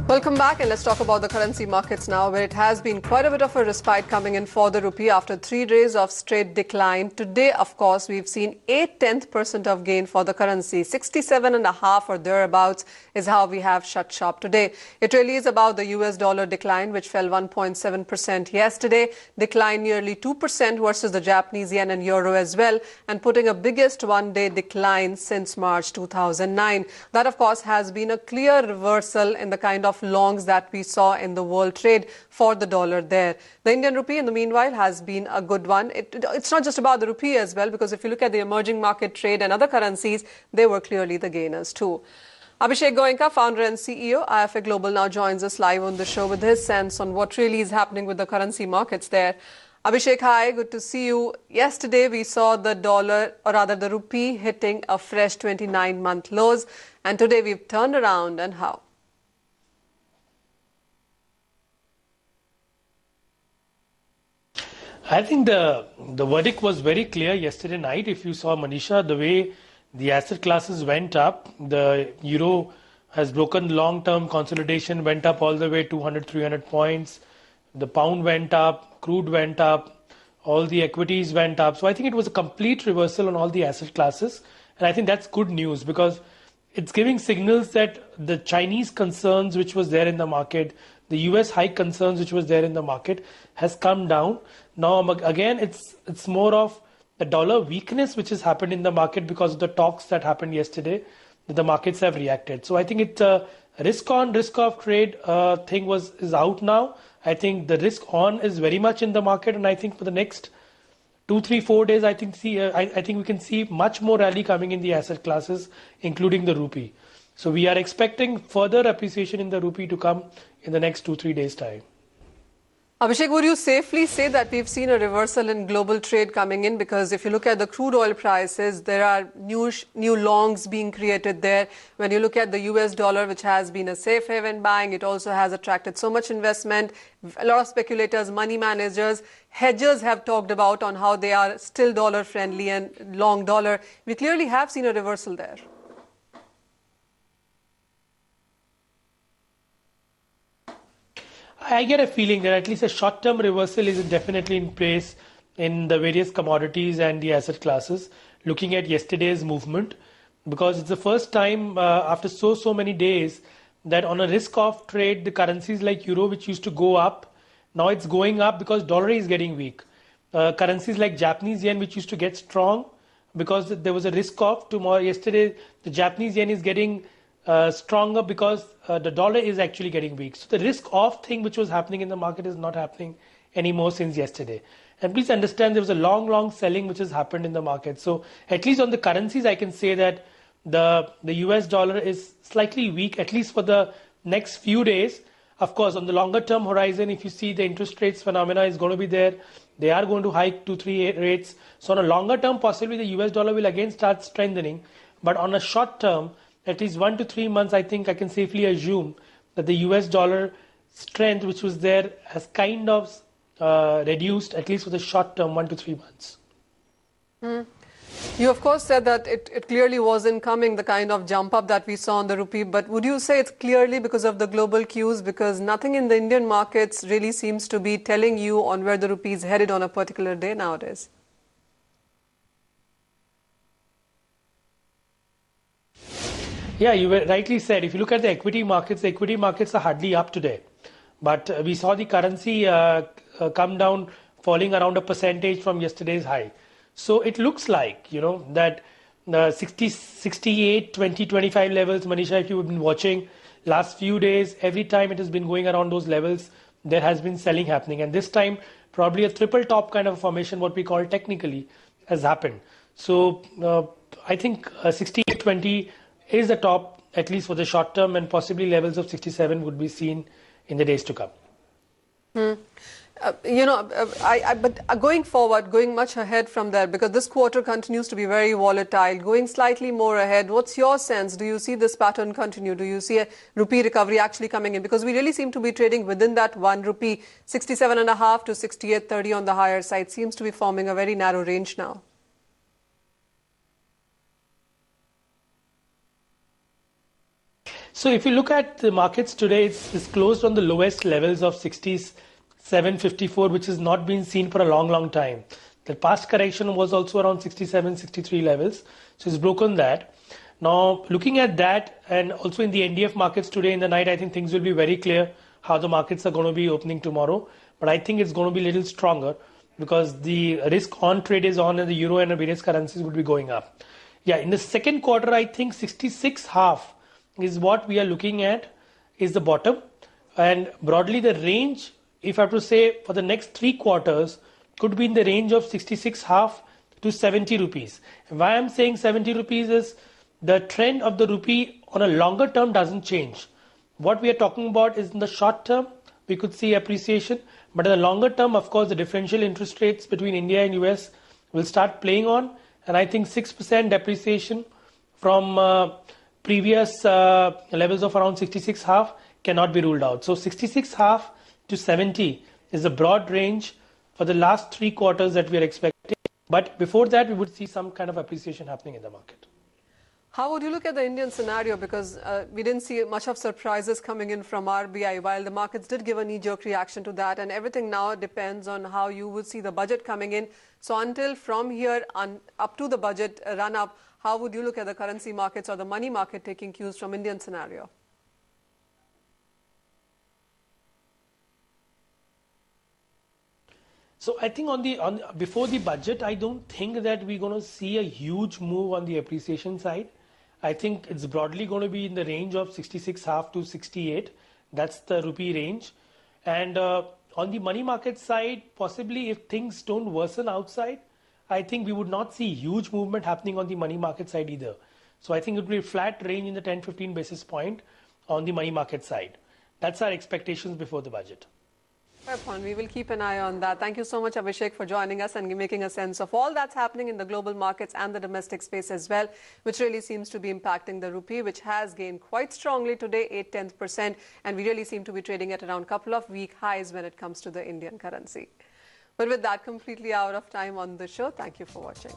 Welcome back, and let's talk about the currency markets now, where it has been quite a bit of a respite coming in for the rupee after 3 days of straight decline. Today, of course, we've seen 0.8% of gain for the currency. 67.5 or thereabouts is how we have shut shop today. It really is about the US dollar decline, which fell 1.7% yesterday, declined nearly 2% versus the Japanese yen and euro as well, and putting a biggest one-day decline since March 2009. That, of course, has been a clear reversal in the kind of longs that we saw in the world trade for the dollar there. The Indian rupee, in the meanwhile, has been a good one. It's not just about the rupee as well, because if you look at the emerging market trade and other currencies, they were clearly the gainers too. Abhishek Goenka, founder and CEO, IFA Global, now joins us live on the show with his sense on what really is happening with the currency markets there. Abhishek, hi, good to see you. Yesterday, we saw the dollar, or rather the rupee, hitting a fresh 29-month lows. And today, we've turned around, and how? I think the verdict was very clear yesterday night. If you saw, Manisha, the way the asset classes went up, the euro has broken long-term consolidation, went up all the way 200, 300 points. The pound went up, crude went up, all the equities went up. So I think it was a complete reversal on all the asset classes. And I think that's good news, because it's giving signals that the Chinese concerns which was there in the market, the US high concerns which was there in the market, has come down. Now, again, it's more of the dollar weakness which has happened in the market because of the talks that happened yesterday, that the markets have reacted. So I think it's a risk on, risk off trade thing is out now. I think the risk on is very much in the market, and I think for the next 2, 3, 4 days, I think we can see much more rally coming in the asset classes, including the rupee. So we are expecting further appreciation in the rupee to come in the next 2, 3 days' time. Abhishek, would you safely say that we've seen a reversal in global trade coming in? Because if you look at the crude oil prices, there are new longs being created there. When you look at the US dollar, which has been a safe haven buying, it also has attracted so much investment. A lot of speculators, money managers, hedgers have talked about on how they are still dollar friendly and long dollar. We clearly have seen a reversal there. I get a feeling that at least a short-term reversal is definitely in place in the various commodities and the asset classes, looking at yesterday's movement, because it's the first time after so many days that on a risk-off trade, the currencies like euro, which used to go up, now it's going up because dollar is getting weak. Currencies like Japanese yen, which used to get strong because there was a risk-off. Tomorrow, yesterday, the Japanese yen is getting stronger because the dollar is actually getting weak. So the risk-off thing which was happening in the market is not happening anymore since yesterday. And please understand, there was a long selling which has happened in the market. So at least on the currencies, I can say that the US dollar is slightly weak, at least for the next few days. Of course, on the longer term horizon, if you see the interest rates phenomena is going to be there, they are going to hike 2, 3 rates. So on a longer term, possibly the US dollar will again start strengthening. But on a short term, at least 1 to 3 months, I think I can safely assume that the US dollar strength which was there has kind of reduced, at least for the short term, 1 to 3 months. You, of course, said that it clearly wasn't coming, the kind of jump up that we saw on the rupee. But would you say it's clearly because of the global cues? Because nothing in the Indian markets really seems to be telling you on where the rupee is headed on a particular day nowadays. Yeah, you rightly said. If you look at the equity markets are hardly up today. But we saw the currency come down, falling around a percentage from yesterday's high. So it looks like, that 60, 68, 20, 25 levels, Manisha, if you've been watching last few days, every time it has been going around those levels, there has been selling happening. And this time, probably a triple top kind of formation, what we call technically, has happened. So I think 68, 20 is the top, at least for the short term, and possibly levels of 67 would be seen in the days to come. But going forward, going much ahead from there, because this quarter continues to be very volatile, going slightly more ahead, what's your sense? Do you see this pattern continue? Do you see a rupee recovery actually coming in? Because we really seem to be trading within that 1 rupee, 67.5 to 68.30 on the higher side, seems to be forming a very narrow range now. So if you look at the markets today, it's closed on the lowest levels of 67.54, which has not been seen for a long time. The past correction was also around 67, 63 levels. So it's broken that. Now, looking at that, and also in the NDF markets today in the night, I think things will be very clear how the markets are going to be opening tomorrow. But I think it's going to be a little stronger because the risk on trade is on and the euro and the various currencies would be going up. Yeah, in the second quarter, I think 66.5 is what we are looking at is the bottom. And broadly, the range, if I have to say for the next 3 quarters, could be in the range of 66.5 to 70 rupees. Why I'm saying 70 rupees is the trend of the rupee on a longer term doesn't change. What we are talking about is in the short term, we could see appreciation. But in the longer term, of course, the differential interest rates between India and US will start playing on. And I think 6% depreciation from previous levels of around 66.5 cannot be ruled out. So 66.5 to 70 is a broad range for the last 3 quarters that we are expecting. But before that, we would see some kind of appreciation happening in the market. How would you look at the Indian scenario? Because we didn't see much of surprises coming in from RBI, while the markets did give a knee-jerk reaction to that, and everything now depends on how you would see the budget coming in. So until from here up to the budget run-up, how would you look at the currency markets or the money market taking cues from Indian scenario? So I think before the budget, I don't think that we're going to see a huge move on the appreciation side. I think it's broadly going to be in the range of 66.5 to 68. That's the rupee range. And on the money market side, possibly if things don't worsen outside, I think we would not see huge movement happening on the money market side either. So I think it will be a flat range in the 10-15 basis point on the money market side. That's our expectations before the budget. Fair point. We will keep an eye on that. Thank you so much, Abhishek, for joining us and making a sense of all that's happening in the global markets and the domestic space as well, which really seems to be impacting the rupee, which has gained quite strongly today, 0.8%, and we really seem to be trading at around a couple of week highs when it comes to the Indian currency. But with that, completely out of time on the show. Thank you for watching.